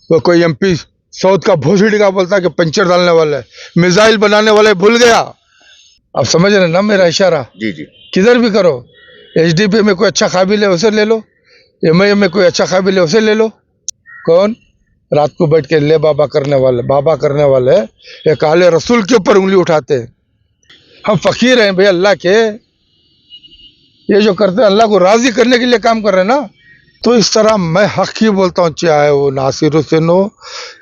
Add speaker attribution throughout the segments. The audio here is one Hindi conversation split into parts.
Speaker 1: वो कोई एमपी साउथ का भोसड़ी का बोलता कि पंचर डालने वाला है, मिसाइल बनाने वाले भूल गया। अब समझ रहे ना मेरा इशारा?
Speaker 2: जी जी।
Speaker 1: किधर भी करो, एचडीपी में कोई अच्छा काबिल है उसे ले लो, एमआईएम में कोई अच्छा काबिल है उसे ले लो। कौन रात को बैठ के ले बाबा करने वाले ये काले रसूल के ऊपर उंगली उठाते हैं। हम फकीर हैं भाई अल्लाह के, ये जो करते हैं अल्लाह को राजी करने के लिए काम कर रहे हैं ना। तो इस तरह मैं हक ही बोलता हूँ, चाहे वो नासिर हुसैन हो,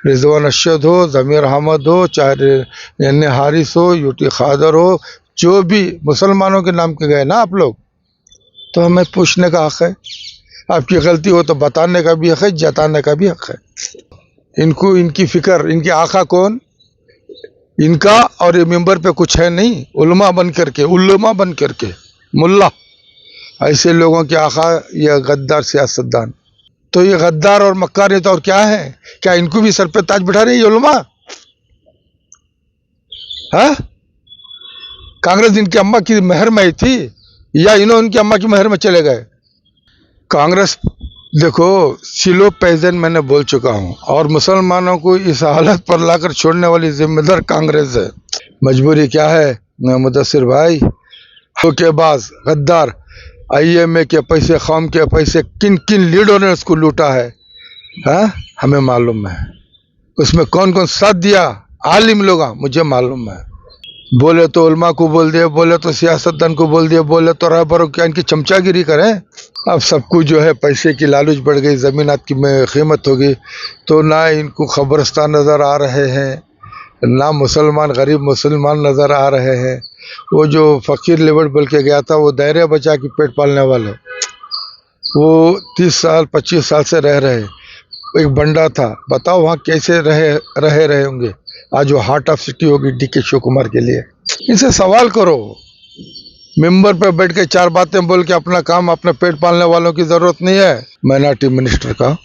Speaker 1: रिजवान अरशद हो, ज़मीर अहमद हो, चाहे एन हारिस हो, यूटी खादर हो, जो भी मुसलमानों के नाम के गए ना आप लोग, तो हमें पूछने का हक है। आपकी गलती हो तो बताने का भी हक है, जताने का भी हक है। इनको इनकी फिक्र, इनके आका कौन, इनका और ये मेंबर पे कुछ है नहीं, उलमा बन करके मुल्ला, ऐसे लोगों के आका ये गद्दार सियासतदान। तो ये गद्दार और मक्कार तो और क्या है? क्या इनको भी सर पे ताज बिठा रही है उलमा? हाँ, कांग्रेस इनकी अम्मा की मेहर में आई थी या इन्होंने इनकी अम्मा की मेहर में चले गए? कांग्रेस देखो, सिलो पैजन मैंने बोल चुका हूँ, और मुसलमानों को इस हालत पर लाकर छोड़ने वाली जिम्मेदार कांग्रेस है। मजबूरी क्या है मुदस्सिर भाई? धोखेबाज गद्दार, आईएमए के पैसे, कौम के पैसे किन किन लीडरों ने उसको लूटा है, हाँ हमें मालूम है। उसमें कौन कौन साथ दिया, आलिम लोग मुझे मालूम है। बोले तो उलमा को बोल दिए, बोले तो सियासतदान को बोल दिए, बोले तो रहबरों क्या इनकी चमचागिरी करें। अब सब कुछ जो है पैसे की लालच बढ़ गई, ज़मीनात की कीमत हो गई, तो ना इनको खबरस्तान नज़र आ रहे हैं, ना मुसलमान गरीब मुसलमान नज़र आ रहे हैं। वो जो फ़कीर लेवल बोल के गया था, वो दायरे बचा के पेट पालने वाले, वो 30 साल 25 साल से रह रहे, एक बंडा था, बताओ वहाँ कैसे रहे होंगे। आज वो हार्ट ऑफ सिटी होगी डीके शिव कुमार के लिए। इनसे सवाल करो, मेंबर पे बैठ के 4 बातें बोल के अपना काम, अपने पेट पालने वालों की ज़रूरत नहीं है। माइनॉरिटी मिनिस्टर का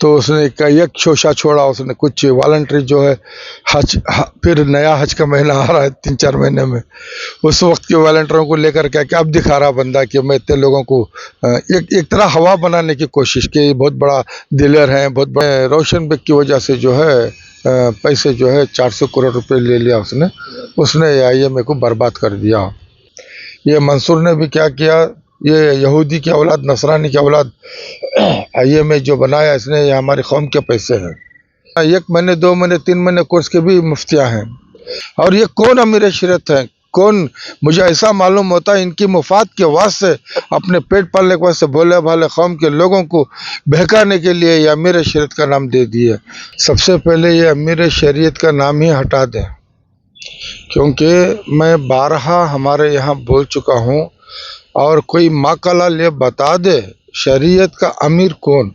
Speaker 1: तो उसने एक शोशा छोड़ा, उसने कुछ वॉलंटरी जो है हज, फिर नया हज का महीना आ रहा है 3-4 महीने में, उस वक्त के वॉलंटियरों को लेकर क्या अब दिखा रहा बंदा कि मैं इतने लोगों को एक तरह हवा बनाने की कोशिश की, बहुत बड़ा दिलेर है, बहुत बड़े रोशन बेग की वजह से जो है पैसे जो है 400 करोड़ रुपए ले लिया उसने आईएमए को बर्बाद कर दिया। ये मंसूर ने भी क्या किया, ये यहूदी की औलाद, नसरानी की औलाद, आईएमए जो बनाया इसने, ये हमारी कौम के पैसे हैं। 1 महीने 2 महीने 3 महीने कोर्स के भी मुफ्तियाँ हैं। और ये कौन अमीर शरीयत है, कौन? मुझे ऐसा मालूम होता है इनकी मुफाद के वास्ते, अपने पेट पालने के वास्ते भोले भाले कौम के लोगों को बहकाने के लिए ये अमीर शरीयत का नाम दे दिए। सबसे पहले ये अमीर शरीयत का नाम ही हटा दें, क्योंकि मैं बारहा हमारे यहाँ बोल चुका हूँ, और कोई माकाला ले बता दे शरीयत का अमीर कौन।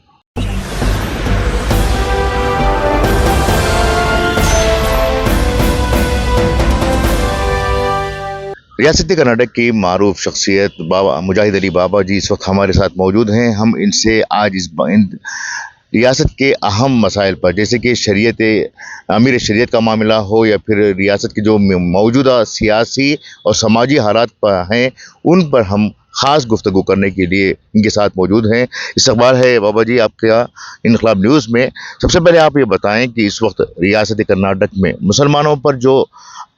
Speaker 2: रियासती कर्नाटक की मारूफ शख्सियत बाबा मुजाहिद अली बाबा जी इस वक्त हमारे साथ मौजूद हैं। हम इनसे आज इन रियासत के अहम मसाइल पर, जैसे कि शरीयत, अमीर शरीयत का मामला हो, या फिर रियासत के जो मौजूदा सियासी और समाजी हालात पर हैं, उन पर हम ख़ास गुफ्तगू करने के लिए इनके साथ मौजूद हैं। इस्तकबाल है बाबा जी आपका इनकलाब न्यूज़ में। सबसे पहले आप ये बताएं कि इस वक्त रियासत कर्नाटक में मुसलमानों पर जो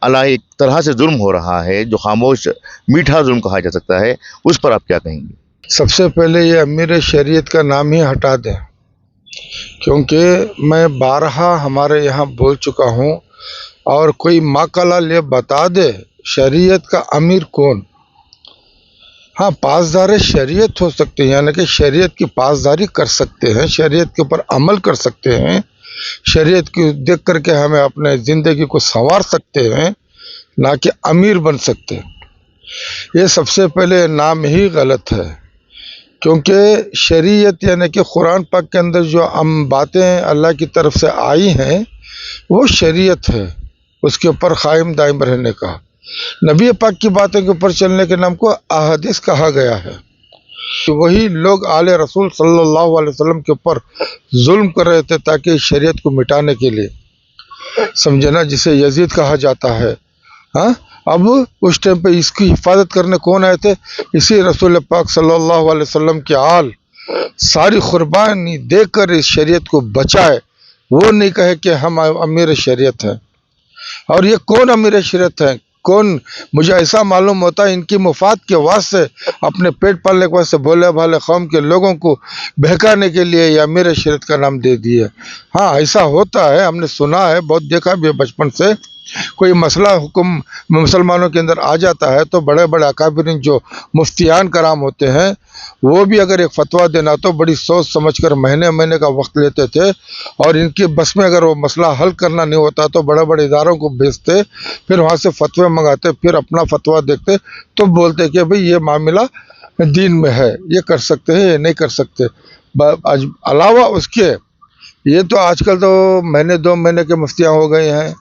Speaker 2: अला एक तरह से जुल्म हो रहा है, जो खामोश मीठा जुल्म कहा जा सकता है, उस पर आप क्या कहेंगे?
Speaker 1: सबसे पहले ये अमीर शरीयत का नाम ही हटा दें, क्योंकि मैं बारहा हमारे यहाँ बोल चुका हूँ, और कोई माकाला ले बता दे शरीयत का अमीर कौन। हाँ, पासदार शरीयत हो सकते हैं, यानी कि शरीयत की पासदारी कर सकते हैं, शरीयत के ऊपर अमल कर सकते हैं, शरीयत की देख करके हमें अपने ज़िंदगी को संवार सकते हैं, ना कि अमीर बन सकते। ये सबसे पहले नाम ही गलत है, क्योंकि शरीयत यानी कि कुरान पाक के अंदर जो बातें अल्लाह की तरफ से आई हैं वो शरीयत है, उसके ऊपर कायम दायम रहने का। नबी पाक की बातों के ऊपर चलने के नाम को अहादीस कहा गया है। वही लोग आले रसूल सल्लल्लाहु अलैहि वसल्लम के ऊपर जुल्म कर रहे थे ताकि शरीयत को मिटाने के लिए, समझे ना, जिसे यजीद कहा जाता है। हाँ, अब उस टाइम पे इसकी हिफाजत करने कौन आए थे? इसी रसूल पाक सल्लल्लाहु अलैहि वसल्लम के आल सारी कुर्बानी देकर इस शरीयत को बचाए, वो नहीं कहे कि हम अमीर शरीयत हैं। और ये कौन अमीर शरीयत है, कौन? मुझे ऐसा मालूम होता है इनकी मुफाद के वास्ते, अपने पेट पालने के वास्ते भोले भाले कौम के लोगों को बहकाने के लिए ये अमीर शरीयत का नाम दे दिए। हाँ, ऐसा होता है, हमने सुना है, बहुत देखा भी है बचपन से। कोई मसला हुक्म मुसलमानों के अंदर आ जाता है तो बड़े बड़े अकाबिरीन जो मुफ्तियान कराम होते हैं, वो भी अगर एक फतवा देना तो बड़ी सोच समझ कर महीने महीने का वक्त लेते थे, और इनके बस में अगर वो मसला हल करना नहीं होता तो बड़े बड़े इदारों को भेजते, फिर वहाँ से फतवे मंगाते, फिर अपना फतवा देखते, तो बोलते कि भाई ये मामला दीन में है, ये कर सकते हैं, ये नहीं कर सकते। अलावा उसके ये तो आजकल तो महीने 2 महीने के मुफ्तियाँ हो गए हैं।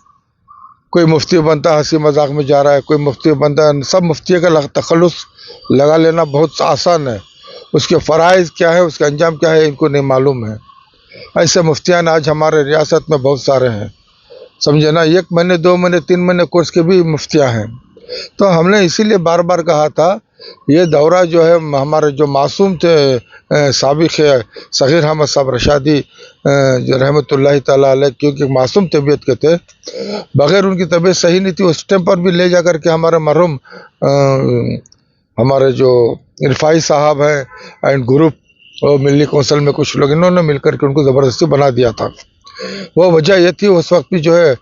Speaker 1: कोई मुफ्ती बनता है हंसी मजाक में जा रहा है, कोई मुफ्ती बनता है, सब मुफ्ती का तखल्लुस लगा लेना बहुत आसान है। उसके फ़राइज़ क्या है, उसका अंजाम क्या है, इनको नहीं मालूम है। ऐसे मुफ्तियान आज हमारे रियासत में बहुत सारे हैं, समझे ना। 1 महीने 2 महीने 3 महीने कोर्स के भी मुफ्तियाँ हैं। तो हमने इसीलिए बार बार कहा था, ये दौरा जो है हमारे जो मासूम थे साबिक़ सग़ीर अहमद साहब रशादी जो रहमतुल्लाहि ताला अलैह, क्योंकि मासूम तबीयत के थे, बग़ैर उनकी तबीयत सही नहीं थी, उस टाइम पर भी ले जा कर के हमारे मरहूम हमारे जो इरफाई साहब हैं एंड ग्रुप और मिली कौंसिल में कुछ लोग, इन्होंने मिलकर के उनको ज़बरदस्ती बना दिया था। वो वजह ये थी, उस वक्त भी जो है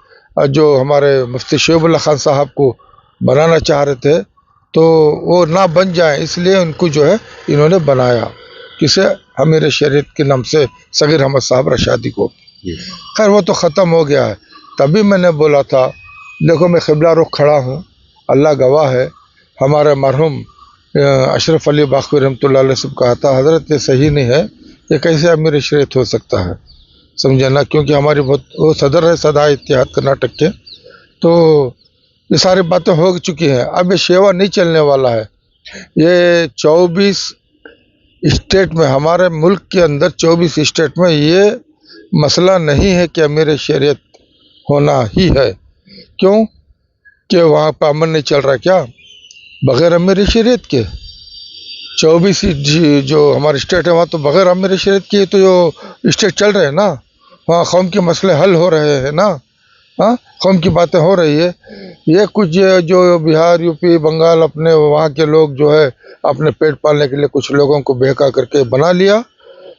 Speaker 1: जो हमारे मुफ्ती शोएबुल्लाह खान साहब को बनाना चाह रहे थे, तो वो ना बन जाए इसलिए उनको जो है इन्होंने बनाया, किसे? अमीर शरीयत के नाम से सग़ीर अहमद साहब रशादी को। खैर वो तो ख़त्म हो गया है। तभी मैंने बोला था, देखो मैं क़िबला रुख खड़ा हूँ, अल्लाह गवाह है, हमारे मरहूम अशरफ अली बाखवी रहमतुल्लाह अलैह सब कहा था, हज़रत ये सही नहीं है, ये कैसे अमीर शरीयत हो सकता है, समझे ना। क्योंकि हमारी बहुत वो सदर है सदा इत्तेहाद कर्नाटक के, तो ये सारी बातें हो चुकी हैं। अब ये शेवा नहीं चलने वाला है। ये 24 स्टेट में, हमारे मुल्क के अंदर 24 स्टेट में ये मसला नहीं है कि अमीर शरीयत होना ही है। क्यों? कि वहाँ पर अमन नहीं चल रहा क्या बग़ैर अमीर शरीयत के? 24 जो हमारे स्टेट है वहाँ तो बग़ैर अमीर शरीयत के तो जो स्टेट चल रहे हैं ना, वहाँ कौम के मसले हल हो रहे हैं ना। हाँ, कौम की बातें हो रही है। ये कुछ जो बिहार यूपी बंगाल अपने वहाँ के लोग जो है अपने पेट पालने के लिए कुछ लोगों को बहका करके बना लिया,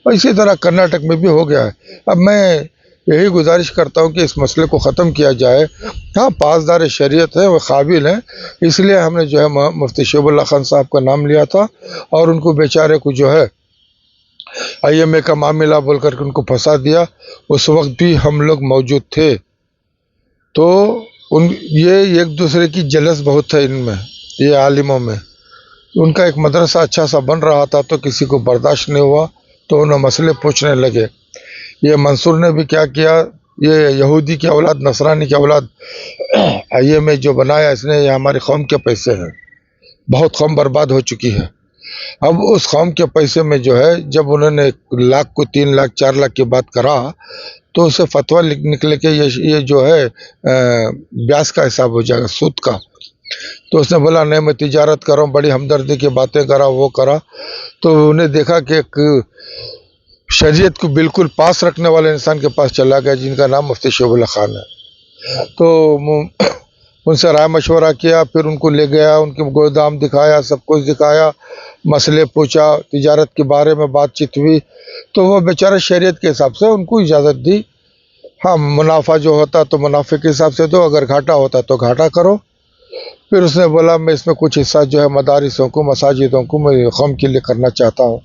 Speaker 1: और इसी तरह कर्नाटक में भी हो गया है। अब मैं यही गुजारिश करता हूँ कि इस मसले को ख़त्म किया जाए। हाँ, पासदार शरीयत है, वो काबिल हैं, इसलिए हमने जो है मुफ्ती शोएबुल्लाह खान साहब का नाम लिया था, और उनको बेचारे को जो है IMA का मामला बोल करके उनको फंसा दिया। उस वक्त भी हम लोग मौजूद थे, तो ये एक दूसरे की जलस बहुत है इनमें, ये आलिमों में। उनका एक मदरसा अच्छा सा बन रहा था तो किसी को बर्दाश्त नहीं हुआ, तो उन्हें मसले पूछने लगे। ये मंसूर ने भी क्या किया, ये यहूदी की औलाद, नसरानी की औलाद IMA जो बनाया इसने, ये हमारी कौम के पैसे हैं, बहुत कौम बर्बाद हो चुकी है। अब उस कौम के पैसे में जो है, जब उन्होंने 1 लाख को 3 लाख 4 लाख की बात करा, तो उसे फतवा निकले कि ये जो है ब्याज का हिसाब हो जाएगा, सूद का। तो उसने बोला नहीं, मैं तिजारत कर रहा हूँ, बड़ी हमदर्दी की बातें करा, वो करा। तो उन्हें देखा कि एक शरीयत को बिल्कुल पास रखने वाले इंसान के पास चला गया, जिनका नाम मुफ्ती शोएबुल्लाह खान है। तो उनसे राय मशवरा किया, फिर उनको ले गया, उनके गोदाम दिखाया, सब कुछ दिखाया, मसले पूछा, तिजारत के बारे में बातचीत हुई। तो वो बेचारा शरीयत के हिसाब से उनको इजाज़त दी। हाँ, मुनाफा जो होता तो मुनाफे के हिसाब से दो, अगर घाटा होता तो घाटा करो। फिर उसने बोला मैं इसमें कुछ हिस्सा जो है मदारिसों को, मसाजिदों को मैं कौम के लिए करना चाहता हूँ।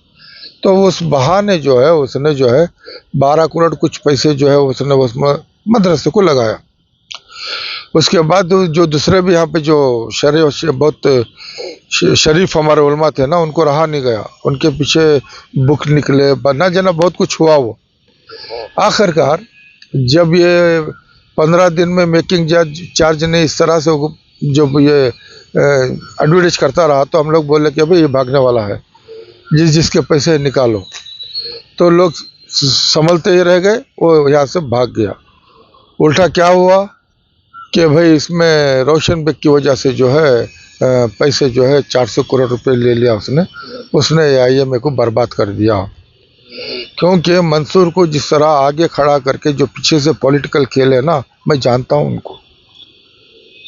Speaker 1: तो उस बहाने जो है उसने जो है 12 करोड़ कुछ पैसे जो है उसने उस मदरसे को लगाया। उसके बाद जो दूसरे भी यहाँ पे जो बहुत शरीफ हमारे उलमा थे ना, उनको रहा नहीं गया, उनके पीछे बुक निकले, ना जाना बहुत कुछ हुआ। वो आखिरकार जब ये 15 दिन में मेकिंग चार्ज ने इस तरह से जब ये एडवर्टाइज करता रहा, तो हम लोग बोले कि भाई ये भागने वाला है, जिसके पैसे निकालो। तो लोग संभलते ही रह गए, वो यहाँ से भाग गया। उल्टा क्या हुआ कि भाई इसमें रोशन बेग की वजह से जो है पैसे जो है 400 करोड़ रुपए ले लिया उसने IMA को बर्बाद कर दिया। क्योंकि मंसूर को जिस तरह आगे खड़ा करके जो पीछे से पॉलिटिकल खेल है ना, मैं जानता हूँ उनको,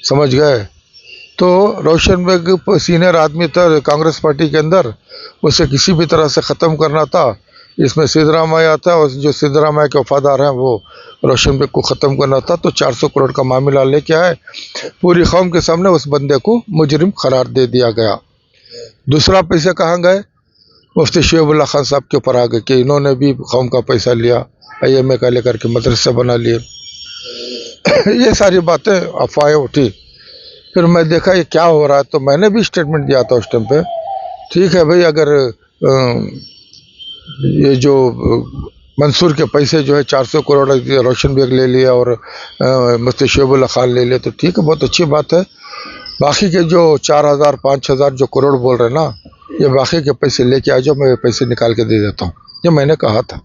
Speaker 1: समझ गए। तो रोशन बेग सीनियर आदमी था कांग्रेस पार्टी के अंदर, उसे किसी भी तरह से ख़त्म करना था। इसमें सिद्धरामैया था और जो सिद्धरामैया के वफादार हैं वो रोशन बेग को ख़त्म करना था। तो 400 करोड़ का मामला लेके आए, पूरी कौम के सामने उस बंदे को मुजरिम करार दे दिया गया। दूसरा पैसा कहाँ गए? मुफ्ती शोएब खान साहब के ऊपर आ गए कि इन्होंने भी कौम का पैसा लिया, IMA का लेकर के मदरसा बना लिए। ये सारी बातें अफवाहें उठी। फिर मैं देखा ये क्या हो रहा है, तो मैंने भी स्टेटमेंट दिया था उस टाइम पे। ठीक है भाई, अगर ये जो मंसूर के पैसे जो है 400 करोड़ रोशन बेग ले लिया और मुफ्ती शोएब खान ले लिया, तो ठीक है, बहुत अच्छी बात है। बाकी के जो 4000 5000 जो करोड़ बोल रहे हैं ना, ये बाकी के पैसे लेके आ जाओ, मैं पैसे निकाल के दे देता हूँ, ये मैंने कहा था,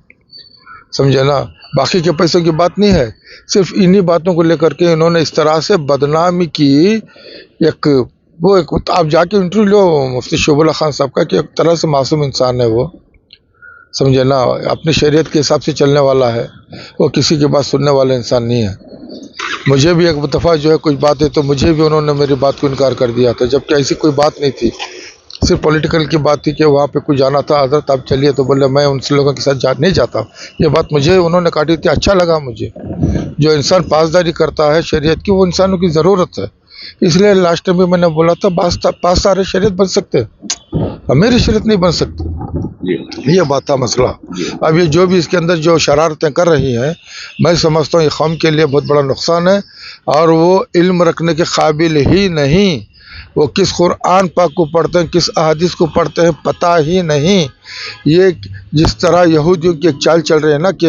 Speaker 1: समझे ना। बाकी के पैसों की बात नहीं है, सिर्फ इन्हीं बातों को लेकर के इन्होंने इस तरह से बदनामी की। एक आप जाके इंटरव्यू लो मुफ्ती शोएब खान साहब का, कि एक तरह से मासूम इंसान है वो, समझे ना। अपनी शरीयत के हिसाब से चलने वाला है वो, किसी की बात सुनने वाला इंसान नहीं है। मुझे भी एक दफ़ा जो है कुछ बात है, तो मुझे भी उन्होंने मेरी बात को इनकार कर दिया था, जबकि ऐसी कोई बात नहीं थी, सिर्फ पॉलिटिकल की बात थी कि वहाँ पे कुछ जाना था। हज़रत आप चलिए, तो बोले मैं उन लोगों के साथ नहीं जाता। ये बात मुझे उन्होंने काटी थी। अच्छा लगा मुझे, जो इंसान पासदारी करता है शरीयत की, वो इंसानों की ज़रूरत है। इसलिए लास्ट टाइम भी मैंने बोला था, पासदार शरीयत बन सकते, मेरी शरीयत नहीं बन सकती। ये बात था मसला। अब ये जो भी इसके अंदर जो शरारतें कर रही हैं, मैं समझता हूँ ये कौम के लिए बहुत बड़ा नुकसान है। और वो इल्म रखने के काबिल ही नहीं, वो किस कुरान पाक को पढ़ते हैं, किस अहादीस को पढ़ते हैं, पता ही नहीं। ये जिस तरह यहूदियों की एक चाल चल रही है ना, कि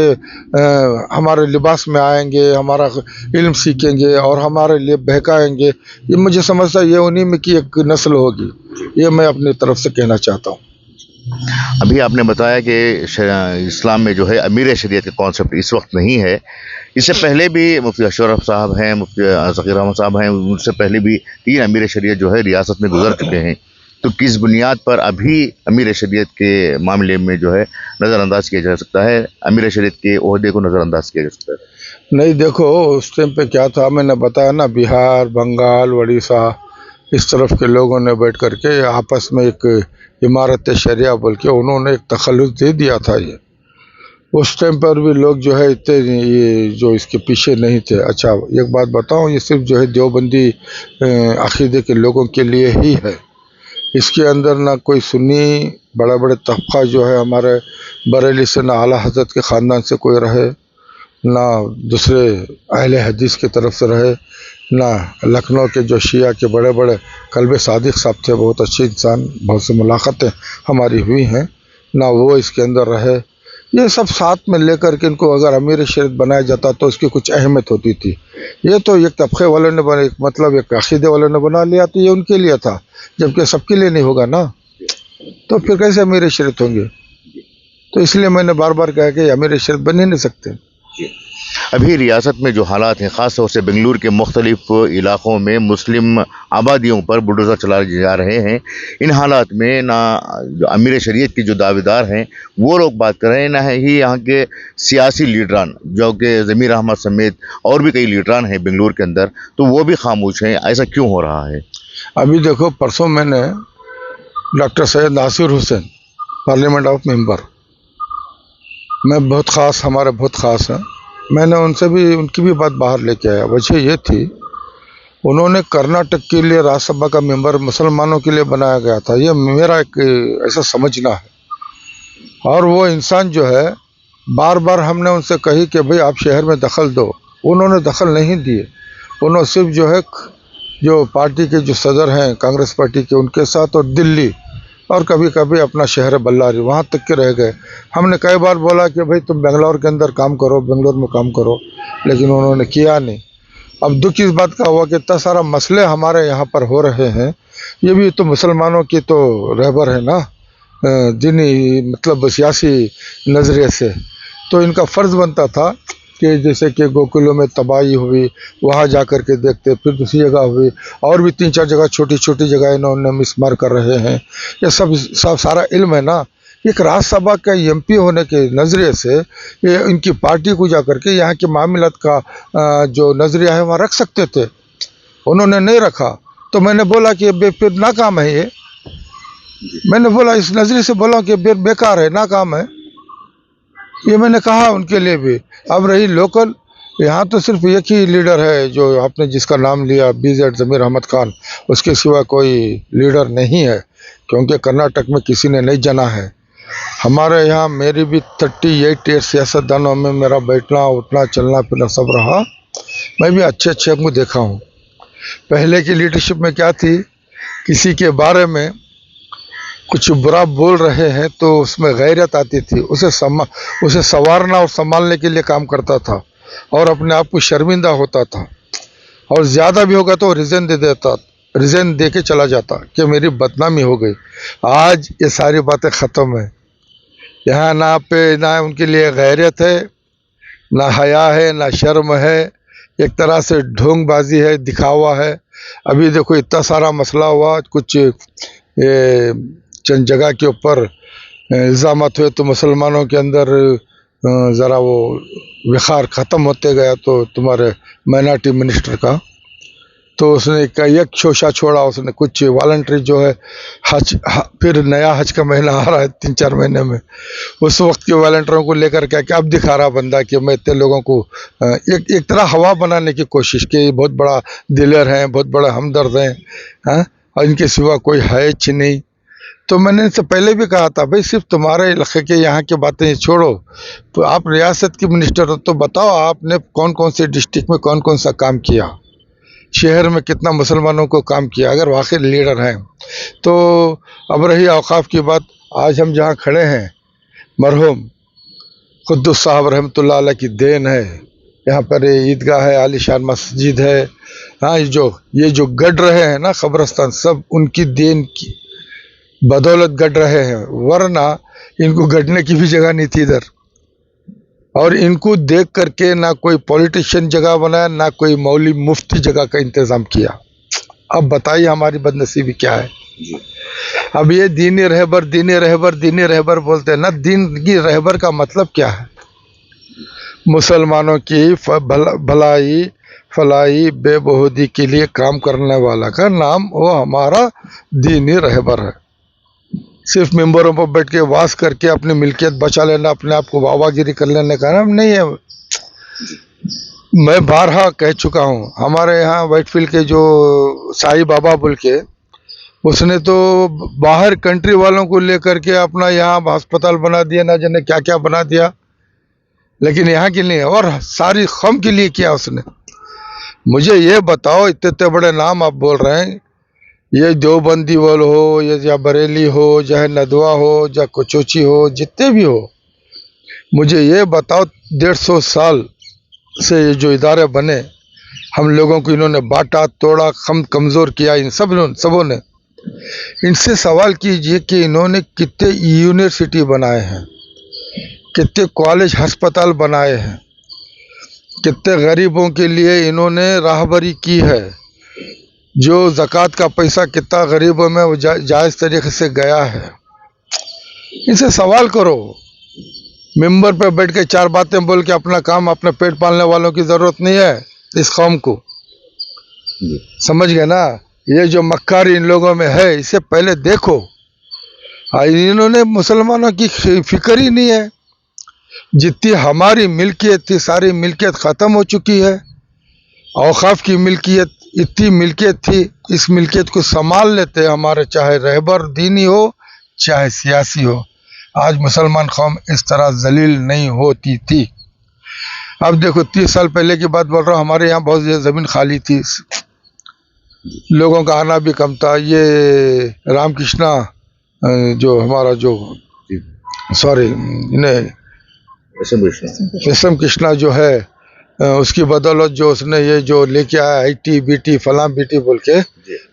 Speaker 1: हमारे लिबास में आएंगे, हमारा इल्म सीखेंगे और हमारे लिए बहकाएंगे, ये मुझे समझता है ये उन्हीं में की एक नस्ल होगी। ये मैं अपनी तरफ से कहना चाहता हूँ।
Speaker 2: अभी आपने बताया कि इस्लाम में जो है अमीर शरीयत का कॉन्सेप्ट इस वक्त नहीं है। इससे पहले भी मुफ्ती अशरफ साहब हैं, मुफ्ती ज़कीर अहमद साहब हैं, उनसे पहले भी 3 अमीर शरीयत जो है रियासत में गुजर चुके हैं। तो किस बुनियाद पर अभी अमीर शरीयत के मामले में जो है नज़रअंदाज किया जा सकता है, अमीर शरीयत के ओहदे को नज़रअंदाज किया जा सकता है?
Speaker 1: नहीं, देखो उस टाइम पे क्या था, मैंने बताया ना, बिहार, बंगाल, उड़ीसा, इस तरफ के लोगों ने बैठ करके आपस में एक इमारत शरिया बोल के उन्होंने एक तखल्लुस दे दिया था। ये उस टाइम पर भी लोग जो है इतने ये जो इसके पीछे नहीं थे। अच्छा, एक बात बताऊं, ये सिर्फ जो है देवबंदी अकीदे के लोगों के लिए ही है। इसके अंदर ना कोई सुन्नी बड़ा बड़े तबका जो है हमारे बरेली से, ना आला हज़रत के ख़ानदान से कोई रहे, ना दूसरे अहले हदीस की तरफ से रहे, ना लखनऊ के जो शिया के बड़े बड़े कल्बे सादिक साहब थे, बहुत अच्छे इंसान, बहुत सी मुलाकातें हमारी हुई हैं, ना वो इसके अंदर रहे। ये सब साथ में लेकर के इनको अगर अमीर शरीयत बनाया जाता तो उसकी कुछ अहमियत होती थी। ये तो एक तबके वालों ने बना, मतलब एक अकीदे वालों ने बना लिया, तो ये उनके लिए था, जबकि सबके लिए नहीं होगा ना, तो फिर कैसे अमीर शरीयत होंगे। तो इसलिए मैंने बार बार कहा कि अमीर शरीयत बन ही नहीं सकते।
Speaker 2: अभी रियासत में जो हालात हैं, ख़ास तौर से बेंगलुरु के मुख्तलिफ इलाक़ों में मुस्लिम आबादियों पर बुलडोज़र चलाए जा रहे हैं। इन हालात में ना जो अमीर शरीयत के जो दावेदार हैं वो लोग बात कर रहे हैं, ना ही यहाँ के सियासी लीडरान, जो कि ज़मीर अहमद समेत और भी कई लीडरान हैं बेंगलुरु के अंदर, तो वो भी खामोश हैं। ऐसा क्यों हो रहा है?
Speaker 1: अभी देखो, परसों मैंने doctor Syed Nasir Hussain, parliament of member, मैं बहुत ख़ास, हमारे बहुत ख़ास हैं, मैंने उनसे भी उनकी भी बात बाहर लेके आया। वजह ये थी, उन्होंने कर्नाटक के लिए राज्यसभा का मेंबर मुसलमानों के लिए बनाया गया था, ये मेरा एक ऐसा समझना है। और वो इंसान जो है, बार बार हमने उनसे कही कि भाई आप शहर में दखल दो, उन्होंने दखल नहीं दिए। उन्होंने सिर्फ जो है जो पार्टी के जो सदर हैं कांग्रेस पार्टी के, उनके साथ, और दिल्ली, और कभी कभी अपना शहर बल्लारी, वहाँ तक के रह गए। हमने कई बार बोला कि भाई तुम बेंगलोर के अंदर काम करो, बेंगलोर में काम करो, लेकिन उन्होंने किया नहीं। अब दुख इस बात का हुआ कि इतना सारा मसले हमारे यहाँ पर हो रहे हैं, ये भी तो मुसलमानों की तो रहबर है ना, दीनी मतलब सियासी नज़रिए से, तो इनका फ़र्ज़ बनता था कि जैसे कि गोकुलों में तबाही हुई, वहाँ जा कर के देखते, फिर दूसरी जगह हुई, और भी 3-4 जगह छोटी छोटी जगह इन्होंने मिसमार कर रहे हैं। ये सब सारा इल्म है ना एक राज्यसभा का एमपी होने के नज़रिए से ये इनकी पार्टी को जा करके यहाँ के मामलात का जो नज़रिया है वहाँ रख सकते थे, उन्होंने नहीं रखा। तो मैंने बोला कि फिर नाकाम है ये, मैंने बोला इस नज़रिए से बोला कि बेकार है, नाकाम है, ये मैंने कहा उनके लिए भी। अब रही लोकल, यहाँ तो सिर्फ एक ही लीडर है जो आपने जिसका नाम लिया, BZ ज़मीर अहमद खान, उसके सिवा कोई लीडर नहीं है, क्योंकि कर्नाटक में किसी ने नहीं जना है। हमारे यहाँ मेरी भी 38 ईयर सियासतदानों में मेरा बैठना उठना चलना फिरना सब रहा, मैं भी अच्छे अच्छे को देखा हूँ। पहले की लीडरशिप में क्या थी, किसी के बारे में कुछ बुरा बोल रहे हैं तो उसमें गैरत आती थी, उसे संवारना और संभालने के लिए काम करता था और अपने आप को शर्मिंदा होता था, और ज़्यादा भी होगा तो रिज़ाइन दे के चला जाता कि मेरी बदनामी हो गई। आज ये सारी बातें ख़त्म है, यहाँ ना उनके लिए गैरत है, ना हया है, ना शर्म है, एक तरह से ढोंगबाजी है, दिखावा है। अभी देखो इतना सारा मसला हुआ, कुछ चंद जगह के ऊपर इल्ज़ामात हुए तो मुसलमानों के अंदर ज़रा वो विखार ख़त्म होते गया, तो तुम्हारे माइनॉरिटी मिनिस्टर का, तो उसने एक शोशा छोड़ा, उसने कुछ वॉलंटरी जो है फिर नया हज का महीना आ रहा है 3-4 महीने में, उस वक्त के वॉलंटियरों को लेकर क्या अब दिखा रहा बंदा कि मैं इतने लोगों को एक तरह हवा बनाने की कोशिश की, बहुत बड़ा दिलर हैं, बहुत बड़ा हमदर्द हैं, हाँ, और इनके सिवा कोई है नहीं। तो मैंने इनसे पहले भी कहा था, भाई सिर्फ तुम्हारे इलाके के यहाँ की बातें छोड़ो, तो आप रियासत के मिनिस्टर हो, तो बताओ आपने कौन कौन से डिस्ट्रिक्ट में कौन कौन सा काम किया, शहर में कितना मुसलमानों को काम किया, अगर वाकई लीडर हैं तो। अब रही औकाफ की बात, आज हम जहाँ खड़े हैं मरहूम कुद्दुस साहब रहमतुल्लाह अलैह की देन है, यहाँ पर ईदगाह है, आलीशान मस्जिद है, हाँ, ये जो गढ़ रहे हैं ना कब्रस्तान, सब उनकी देन की बदौलत गढ़ रहे हैं, वरना इनको गढ़ने की भी जगह नहीं थी इधर। और इनको देख करके ना कोई पॉलिटिशियन जगह बनाया, ना कोई मौलवी मुफ्ती जगह का इंतज़ाम किया। अब बताइए हमारी बदनसीबी क्या है। अब ये दीनी रहबर दीनी रहबर दीनी रहबर बोलते हैं ना, दीन की रहबर का मतलब क्या है? मुसलमानों की भलाई फलाई बेबहूदी के लिए काम करने वाला का नाम वो हमारा दीनी रहबर है। सिर्फ मेंबरों पर बैठ के वास करके अपनी मिल्कियत बचा लेना, अपने आप को वाहवागिरी कर लेने का नाम नहीं है। मैं बारहा कह चुका हूँ, हमारे यहाँ व्हाइटफील्ड के जो साईं बाबा बोल के, उसने तो बाहर कंट्री वालों को लेकर के अपना यहाँ अस्पताल बना दिया, ना जाने क्या क्या बना दिया, लेकिन यहाँ के लिए और सारी कौम के लिए किया उसने। मुझे ये बताओ, इतने इतने बड़े नाम आप बोल रहे हैं, ये देवबंदी वाल हो या बरेली हो, चाहे नदवा हो, या कोचोची हो, जितने भी हो, मुझे ये बताओ 150 साल से ये जो इदारे बने, हम लोगों को इन्होंने बांटा तोड़ा कमज़ोर किया, इन सबों ने। इनसे सवाल कीजिए कि इन्होंने कितने यूनिवर्सिटी बनाए हैं, कितने कॉलेज अस्पताल बनाए हैं, कितने गरीबों के लिए इन्होंने राहबरी की है, जो ज़कात का पैसा कितना गरीबों में वो जायज़ तरीके से गया है। इनसे सवाल करो। मेंबर पे बैठ के 4 बातें बोल के अपना काम, अपने पेट पालने वालों की ज़रूरत नहीं है इस कौम को, समझ गए ना? ये जो मक्कारी इन लोगों में है, इसे पहले देखो। इन्होंने मुसलमानों की फिक्र ही नहीं है। जितनी हमारी मिल्कियत थी, सारी मिल्कियत ख़त्म हो चुकी है। औकाफ की मिल्कियत, इतनी मिल्कियत थी, इस मिल्कियत को संभाल लेते हमारे, चाहे रहबर दीनी हो चाहे सियासी हो। आज मुसलमान कौम इस तरह जलील नहीं होती थी। अब देखो 30 साल पहले की बात बोल रहा हूँ, हमारे यहाँ बहुत ज़मीन खाली थी, लोगों का आना भी कम था। ये रामकृष्णा जो हमारा जो सॉरी एसएम कृष्णा जो है, उसकी बदौलत जो उसने ये जो लेके आया IT BT फलां BT बोल के,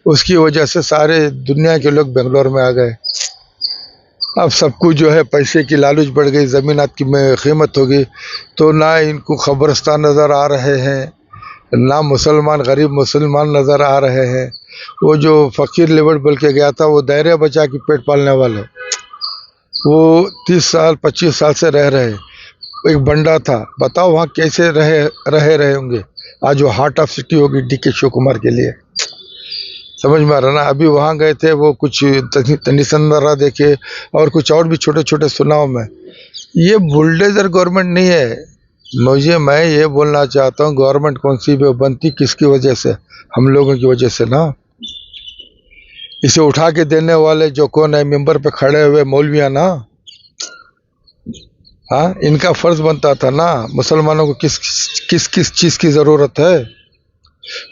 Speaker 1: उसकी वजह से सारे दुनिया के लोग बेंगलोर में आ गए। अब सबको जो है पैसे की लालच बढ़ गई, ज़मीनात की कीमत हो गई, तो ना इनको कब्रिस्तान नज़र आ रहे हैं, ना मुसलमान गरीब मुसलमान नज़र आ रहे हैं। वो जो फ़कीर लेवल बोल के गया था, वो दायरे बचा के पेट पालने वाले, वो 30 साल 25 साल से रह रहे, एक बंडा था, बताओ वहाँ कैसे रहे होंगे। आज वो हार्ट ऑफ सिटी होगी डीके शिव कुमार के लिए, समझ में आ रहा ना। अभी वहाँ गए थे, वो कुछ तनिसंदरा देखे और कुछ और भी छोटे छोटे चुनाव में। ये बुलडोजर गवर्नमेंट नहीं है। मैं ये बोलना चाहता हूँ, गवर्नमेंट कौन सी भी बनती किसकी वजह से, हम लोगों की वजह से ना। इसे उठा के देने वाले जो कौन है, मेंबर पे खड़े हुए मौलविया ना, हाँ, इनका फर्ज बनता था ना। मुसलमानों को किस किस किस चीज़ की ज़रूरत है।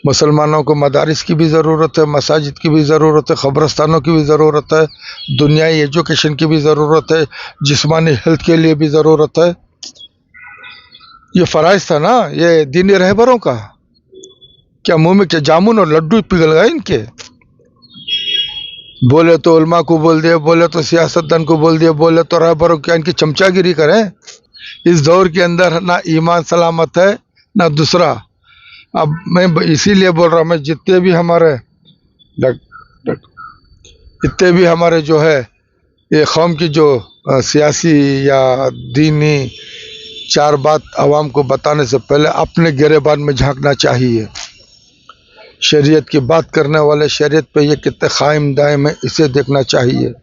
Speaker 1: मुसलमानों को मदारिस की भी ज़रूरत है, मसाजिद की भी ज़रूरत है, ख़बरस्तानों की भी ज़रूरत है, दुनियाई एजुकेशन की भी ज़रूरत है, जिस्मानी हेल्थ के लिए भी ज़रूरत है। ये फ़राइज़ था ना ये दीनी रहबरों का। क्या मुंह में क्या जामुन और लड्डू पिघल गए इनके। बोले तो उलमा को बोल दिया, बोले तो सियासतदान को बोल दिया, बोले तो रहबरों क्या इनकी चमचागिरी करें। इस दौर के अंदर ना ईमान सलामत है ना दूसरा। अब मैं इसीलिए बोल रहा हूँ, मैं जितने भी हमारे जितने भी हमारे जो है ये कौम की जो सियासी या दीनी चार बात आवाम को बताने से पहले अपने गिरेबान में झांकना चाहिए। शरीयत की बात करने वाले शरीयत पे ये कितने कायम दायम है, इसे देखना चाहिए।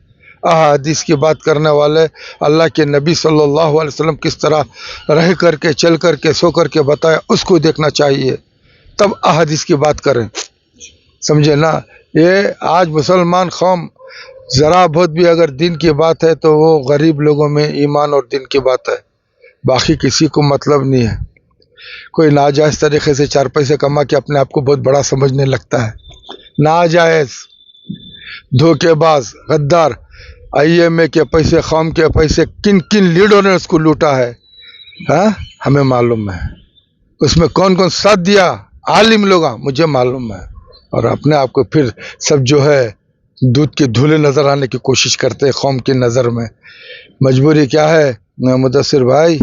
Speaker 1: हदीस की बात करने वाले अल्लाह के नबी सल्लल्लाहु अलैहि वसल्लम किस तरह रह करके चल करके सो करके बताया, उसको देखना चाहिए, तब अहदीस की बात करें, समझे ना। ये आज मुसलमान कौम ज़रा बहुत भी अगर दिन की बात है तो वो गरीब लोगों में ईमान और दिन की बात है, बाकी किसी को मतलब नहीं है। कोई नाजायज़ तरीके से 4 पैसे कमा के अपने आप को बहुत बड़ा समझने लगता है। नाजायज़ धोखेबाज गद्दार IMA के पैसे, कौम के पैसे, किन किन लीडरों ने उसको लूटा है, हाँ, हमें मालूम है। उसमें कौन कौन साथ दिया, आलिम लोग, मुझे मालूम है। और अपने आप को फिर सब जो है दूध के धुले नज़र आने की कोशिश करते हैं कौम की नज़र में। मजबूरी क्या है मुदस्सिर भाई।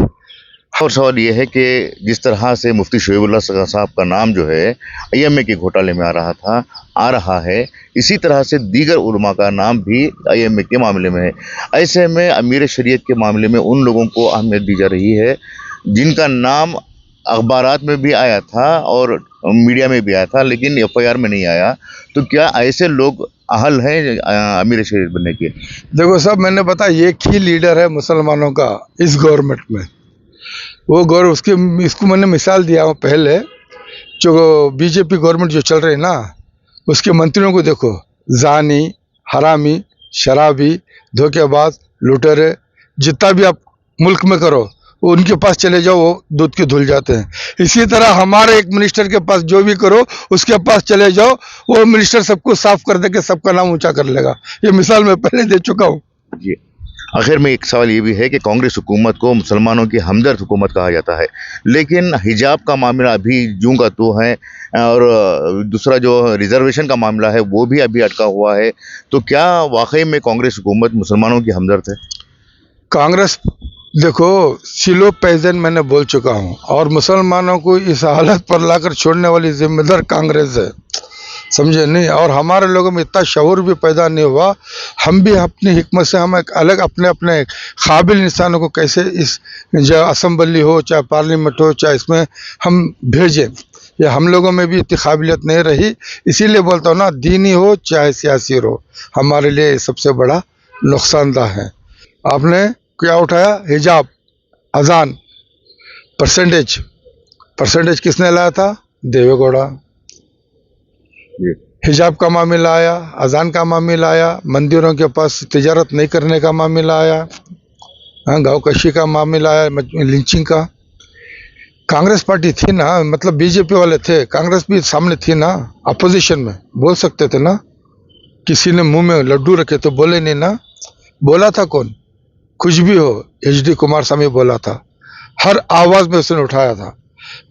Speaker 2: और सवाल ये है कि जिस तरह से मुफ्ती शोएबुल्लाह साहब का नाम जो है IMA के घोटाले में आ रहा है, इसी तरह से दीगर उलमा का नाम भी IMA के मामले में है। ऐसे में अमीर शरीयत के मामले में उन लोगों को अहमियत दी जा रही है जिनका नाम अखबारात में भी आया था और मीडिया में भी आया था, लेकिन FIR में नहीं आया। तो क्या ऐसे लोग अहल हैं अमीर शरीयत बनने के?
Speaker 1: देखो साहब, मैंने बताया एक ही लीडर है मुसलमानों का इस गवर्नमेंट में, वो इसको मैंने मिसाल दिया हूँ पहले। जो BJP गवर्नमेंट जो चल रही है ना, उसके मंत्रियों को देखो, जानी, हरामी, शराबी, धोखेबाज, लुटेरे, जितना भी आप मुल्क में करो उनके पास चले जाओ, वो दूध के धुल जाते हैं। इसी तरह हमारे एक मिनिस्टर के पास जो भी करो उसके पास चले जाओ, वो मिनिस्टर सबको साफ कर दे के सबका नाम ऊंचा कर लेगा। ये मिसाल मैं पहले दे चुका हूँ
Speaker 2: जी। आखिर में एक सवाल ये भी है कि कांग्रेस हुकूमत को मुसलमानों की हमदर्द हुकूमत कहा जाता है, लेकिन हिजाब का मामला अभी जूं का तू है और दूसरा जो रिजर्वेशन का मामला है वो भी अभी अटका हुआ है। तो क्या वाकई में कांग्रेस हुकूमत मुसलमानों की हमदर्द है?
Speaker 1: कांग्रेस देखो, सिलो पैजन मैंने बोल चुका हूँ, और मुसलमानों को इस हालत पर लाकर छोड़ने वाली जिम्मेदार कांग्रेस है, समझे नहीं। और हमारे लोगों में इतना शऊर भी पैदा नहीं हुआ, हम भी अपनी हिकमत से हम एक अलग अपने अपने काबिल इंसानों को कैसे इस जो असम्बली हो चाहे पार्लियामेंट हो चाहे इसमें हम भेजें, ये हम लोगों में भी इतनी काबिलियत नहीं रही। इसीलिए बोलता हूँ ना, दीनी हो चाहे सियासी हो, हमारे लिए सबसे बड़ा नुकसानदा है। आपने क्या उठाया, हिजाब, अजान, परसेंटेज किसने लाया था, देवेगौड़ा। हिजाब का मामला आया, अजान का मामला आया, मंदिरों के पास तिजारत नहीं करने का मामला आया, हाँ, गाँव कशी का मामला आया, लिंचिंग का। कांग्रेस पार्टी थी ना, मतलब BJP वाले थे, कांग्रेस भी सामने थी ना, अपोजिशन में बोल सकते थे ना। किसी ने मुंह में लड्डू रखे तो बोले नहीं ना। बोला था कौन, कुछ भी हो, HD कुमारस्वामी बोला था, हर आवाज़ में उसने उठाया था।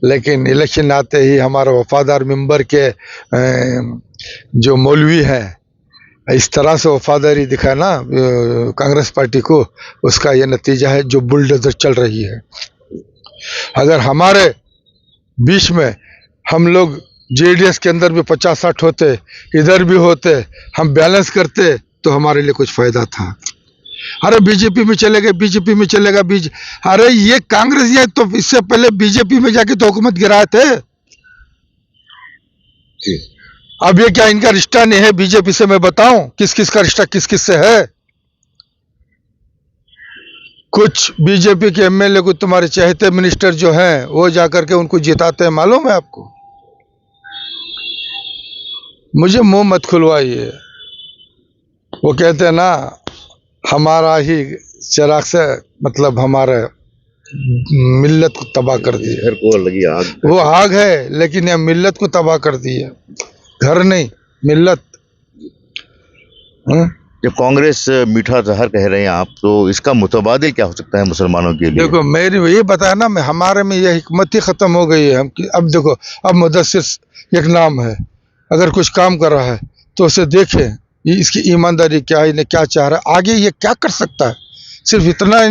Speaker 1: लेकिन इलेक्शन आते ही हमारा वफादार मेंबर के जो मौलवी हैं इस तरह से वफादारी दिखाया ना कांग्रेस पार्टी को, उसका ये नतीजा है जो बुलडोजर चल रही है। अगर हमारे बीच में हम लोग JDS के अंदर भी 50-60 होते, इधर भी होते, हम बैलेंस करते तो हमारे लिए कुछ फ़ायदा था। अरे बीजेपी में चले गए, बीजेपी में चलेगा अरे ये कांग्रेस, ये तो इससे पहले बीजेपी में जाके तो हुकूमत गिराए थे।
Speaker 2: जी।
Speaker 1: अब ये क्या इनका रिश्ता नहीं है बीजेपी से? मैं बताऊं किस किस का रिश्ता किस किस से है। कुछ बीजेपी के एमएलए को तुम्हारे चहेते मिनिस्टर जो हैं वो जाकर के उनको जिताते हैं, मालूम है आपको? मुझे मुंह मत खुलवाइए। वो कहते हैं ना, हमारा ही चिराग से मतलब हमारे मिल्लत को तबाह कर दिया।
Speaker 2: घर को लगी आग,
Speaker 1: वो आग है लेकिन यह मिल्लत को तबाह कर दी है, घर नहीं मिल्लत।
Speaker 2: जब कांग्रेस मीठा जहर कह रहे हैं आप, तो इसका मुतबादिल क्या हो सकता है मुसलमानों के लिए?
Speaker 1: देखो मेरी ये बताया ना, मैं हमारे में ये हिकमत ही खत्म हो गई है। हम अब देखो, अब मुदस्सिर एक नाम है, अगर कुछ काम कर रहा है तो उसे देखें ये इसकी ईमानदारी क्या है, इन्हें क्या चाह रहा है, आगे ये क्या कर सकता है। सिर्फ इतना ही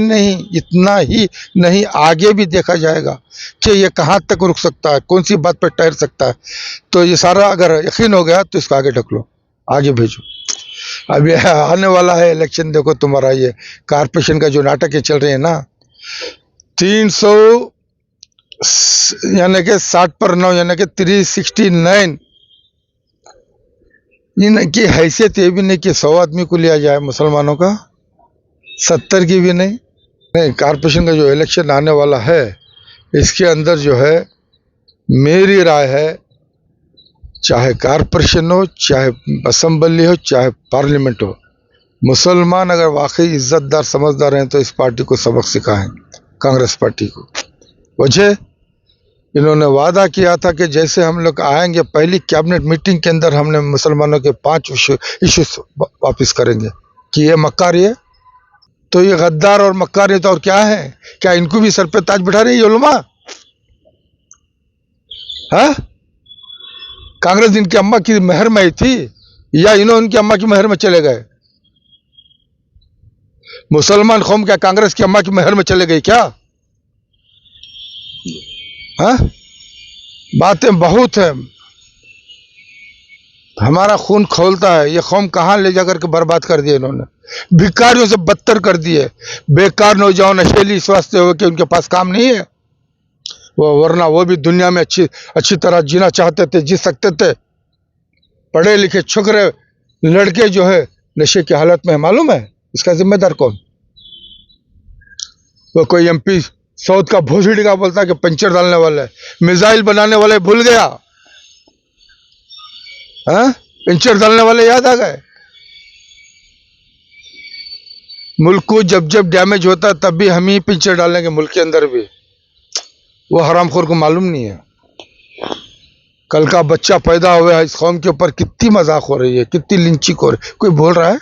Speaker 1: नहीं, आगे भी देखा जाएगा कि ये कहाँ तक रुक सकता है, कौन सी बात पर ठहर सकता है। तो ये सारा अगर यकीन हो गया तो इसको आगे ढक लो, आगे भेजो। अब ये आने वाला है इलेक्शन, देखो तुम्हारा ये कारपोरेशन का जो नाटक ये चल रहे हैं ना, 300 यानी कि 60 पर 9 यानी कि 369, इनकी हैसियत ये भी नहीं कि 100 आदमी को लिया जाए मुसलमानों का, 70 की भी नहीं। कारपोरेशन का जो इलेक्शन आने वाला है इसके अंदर जो है, मेरी राय है, चाहे कारपोरेशन हो, चाहे असम्बली हो, चाहे पार्लियामेंट हो, मुसलमान अगर वाकई इज्जतदार समझदार हैं तो इस पार्टी को सबक सिखाएं, कांग्रेस पार्टी को। वजह, इन्होंने वादा किया था कि जैसे हम लोग आएंगे पहली कैबिनेट मीटिंग के अंदर हमने मुसलमानों के 5 इश्यूज वापस करेंगे, कि ये मक्कार है। तो ये गद्दार और मक्कार है तो और क्या है? क्या इनको भी सर पे ताज बिठा रही है उलमा? हाँ, कांग्रेस इनकी अम्मा की महर में थी या इन्होंने उनकी अम्मा की महर में चले गए? मुसलमान कौम क्या कांग्रेस की अम्मा की महर में चले गई क्या? हाँ, बातें बहुत है, हमारा खून खोलता है। ये कौम कहाँ ले जाकर के बर्बाद कर दिए इन्होंने, भिखारियों से बदतर कर दिए। बेकार नौजवान नशेली इस वास्ते हो कि उनके पास काम नहीं है, वरना वो भी दुनिया में अच्छी तरह जीना चाहते थे, जी सकते थे। पढ़े लिखे छोकरे लड़के जो है नशे की हालत में है, मालूम है इसका जिम्मेदार कौन? वो कोई एमपी साउथ का भोसड़ी का बोलता है कि पंचर डालने वाला है, मिसाइल बनाने वाले भूल गया। हाँ, पंचर डालने वाले याद आ गए। मुल्क को जब जब डैमेज होता है तब भी हम ही पंचर डालेंगे, मुल्क के अंदर भी। वो हरामखोर को मालूम नहीं है कल का बच्चा पैदा हुआ है, इस कौम के ऊपर कितनी मजाक हो रही है, कितनी लिंचिक हो रही है। कोई बोल रहा है?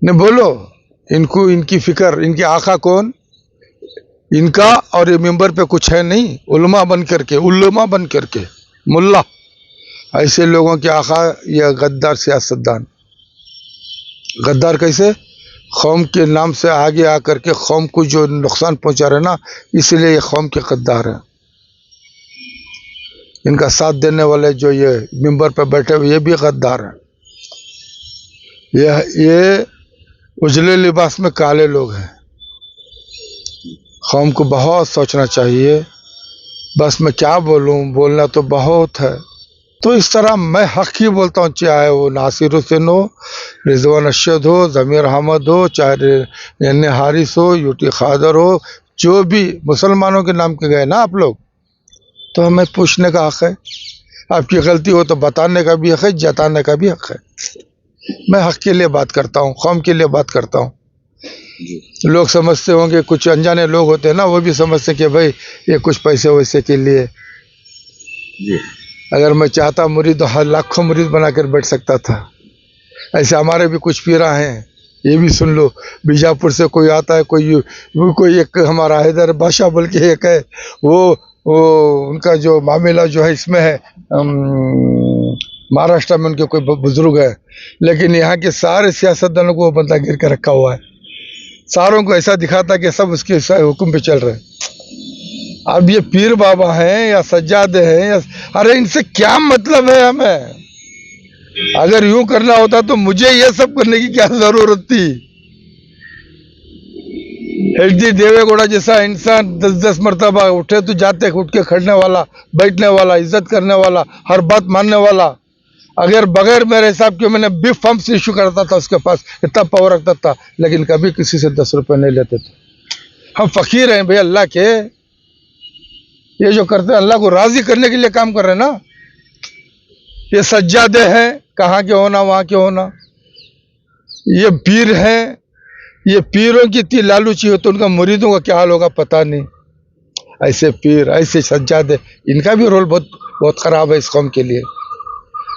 Speaker 1: नहीं बोलो। इनको इनकी फिक्र, इनके आका कौन? इनका और ये मेंबर पे कुछ है नहीं, उलमा बन करके मुल्ला, ऐसे लोगों के आका या गद्दार सियासतदान। गद्दार कैसे? कौम के नाम से आगे आकर के कौम को जो नुकसान पहुंचा रहे ना, इसलिए ये कौम के गद्दार हैं। इनका साथ देने वाले जो ये मेंबर पर बैठे हुए ये भी गद्दार हैं। ये उजले लिबास में काले लोग हैं। कौम को बहुत सोचना चाहिए। बस मैं क्या बोलूं, बोलना तो बहुत है। तो इस तरह मैं हक ही बोलता हूँ, चाहे वो नासिर हुसैन हो, रिजवान अरशद हो, ज़मीर अहमद हो, चाहे एन हारिस हो, यूटी खादर हो, जो भी मुसलमानों के नाम के गए ना आप लोग, तो हमें पूछने का हक है। आपकी गलती हो तो बताने का भी हक है, जताने का भी हक है। मैं हक के लिए बात करता हूँ, कौम के लिए बात करता हूँ। लोग समझते होंगे, कुछ अनजाने लोग होते हैं ना, वो भी समझते कि भाई ये कुछ पैसे वैसे के लिए। अगर मैं चाहता मुरीद तो लाखों मुरीद बनाकर बैठ सकता था। ऐसे हमारे भी कुछ पीरा हैं, ये भी सुन लो। बीजापुर से कोई आता है, कोई एक हमारा हैदर बादशाह बोल के एक है, वो उनका जो मामला जो है इसमें है, महाराष्ट्र में उनके कोई बुजुर्ग है, लेकिन यहाँ के सारे सियासतदानों को वो बंदा गिर कर रखा हुआ है। सारों को ऐसा दिखाता कि सब उसके हुक्म पे चल रहे हैं। अब ये पीर बाबा हैं या सज्जादे हैं या, अरे इनसे क्या मतलब है हमें? अगर यूं करना होता तो मुझे ये सब करने की क्या जरूरत थी। HD देवेगौड़ा जैसा इंसान 10-10 मरतबा उठे तो जाते, उठ के खड़ने वाला, बैठने वाला, इज्जत करने वाला, हर बात मानने वाला, अगर बगैर मेरे हिसाब के मैंने बिग फर्म्स इशू करता था, उसके पास इतना पावर रखता था, लेकिन कभी किसी से 10 रुपए नहीं लेते थे। हम फकीर हैं भाई अल्लाह के, ये जो करते हैं अल्लाह को राजी करने के लिए काम कर रहे हैं ना। ये सज्जादे हैं, कहाँ के होना वहाँ के होना, ये पीर हैं, ये पीरों की इतनी लालूची हो तो उनका मुरीदों का क्या हाल होगा पता नहीं। ऐसे पीर, ऐसे सज्जादे, इनका भी रोल बहुत बहुत खराब है इस कौम के लिए।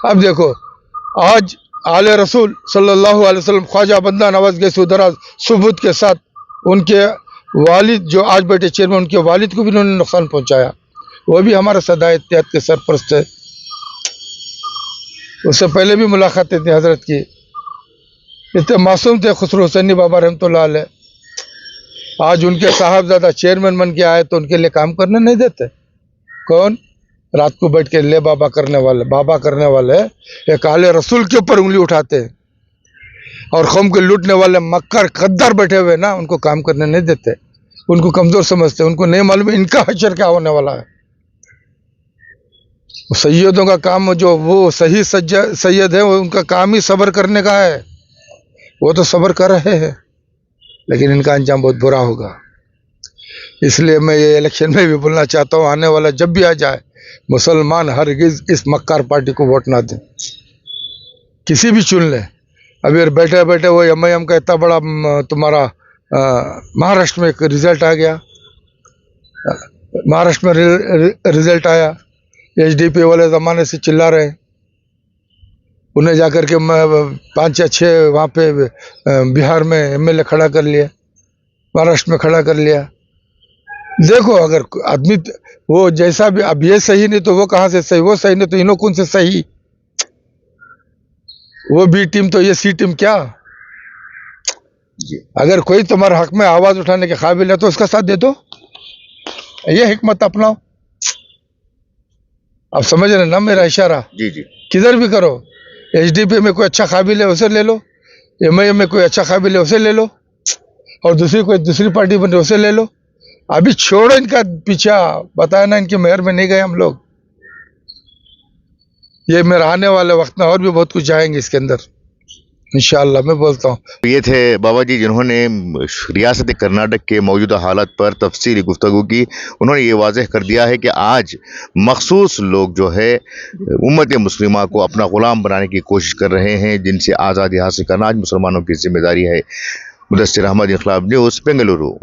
Speaker 1: अब देखो, आज आले रसूल सल्लल्लाहु अलैहि वसल्लम ख्वाजा बंदा नवाज गए सुदराज सुबूत के साथ, उनके वालिद जो आज बैठे चेयरमैन, उनके वालिद को भी उन्होंने नुकसान पहुंचाया। वो भी हमारे सदा इत्तेहाद के सरपरस्त है। उससे पहले भी मुलाकातें थी हजरत की, इतने मासूम थे खुसरो हुसैनी बाबा रहमतुल्लाह अलैह। आज उनके साहबजादा चेयरमैन बन के आए तो उनके लिए काम करने नहीं देते। कौन? रात को बैठ के ले बाबा करने वाले एक आले रसूल के ऊपर उंगली उठाते हैं, और कौम के लूटने वाले मक्कर गद्दार बैठे हुए ना, उनको काम करने नहीं देते, उनको कमजोर समझते। उनको नहीं मालूम इनका हशर क्या होने वाला है। सैयदों का काम, जो वो सही सैयद है, वो उनका काम ही सब्र करने का है। वो तो सब्र कर रहे हैं, लेकिन इनका अंजाम बहुत बुरा होगा। इसलिए मैं ये इलेक्शन में भी बोलना चाहता हूँ, आने वाला जब भी आ जाए, मुसलमान हरगिज इस मक्कार पार्टी को वोट ना दें, किसी भी चुन ले। अभी बैठे बैठे वो MIM का इतना बड़ा तुम्हारा महाराष्ट्र में एक रिजल्ट आ गया, महाराष्ट्र में रिजल्ट आया, HDP वाले ज़माने से चिल्ला रहे हैं, उन्हें जाकर के 5 या 6 वहाँ पे बिहार में MLA खड़ा कर लिया, महाराष्ट्र में खड़ा कर लिया। देखो, अगर आदमी वो जैसा भी, अब ये सही नहीं तो वो कहाँ से सही, वो सही नहीं तो इन्हों कौन से सही, वो B टीम तो ये C टीम क्या। अगर कोई तुम्हारे हक में आवाज उठाने के काबिल है तो उसका साथ दे दो, ये हिकमत अपनाओ। आप समझ रहे ना मेरा इशारा?
Speaker 2: जी जी,
Speaker 1: किधर भी करो, HDP में कोई अच्छा काबिल है उसे ले लो, MIM में कोई अच्छा काबिल है उसे ले लो, और दूसरी पार्टी बने उसे ले लो। अभी छोड़ो इनका पीछा, बताया ना इनकी मेहर में नहीं गए हम लोग। ये मेरे आने वाले वक्त में और भी बहुत कुछ जाएंगे इसके अंदर, इंशाअल्लाह। मैं बोलता हूँ
Speaker 2: ये थे बाबा जी जिन्होंने रियासत कर्नाटक के मौजूदा हालात पर तफसीली गुफ्तगू की। उन्होंने ये वाज़ेह कर दिया है कि आज मखसूस लोग जो है उम्मत मुस्लिमा को अपना ग़ुलाम बनाने की कोशिश कर रहे हैं, जिनसे आज़ादी हासिल करना आज मुसलमानों की जिम्मेदारी है। मुदस्सिर अहमद, इनकलाब न्यूज़, बेंगलुरु।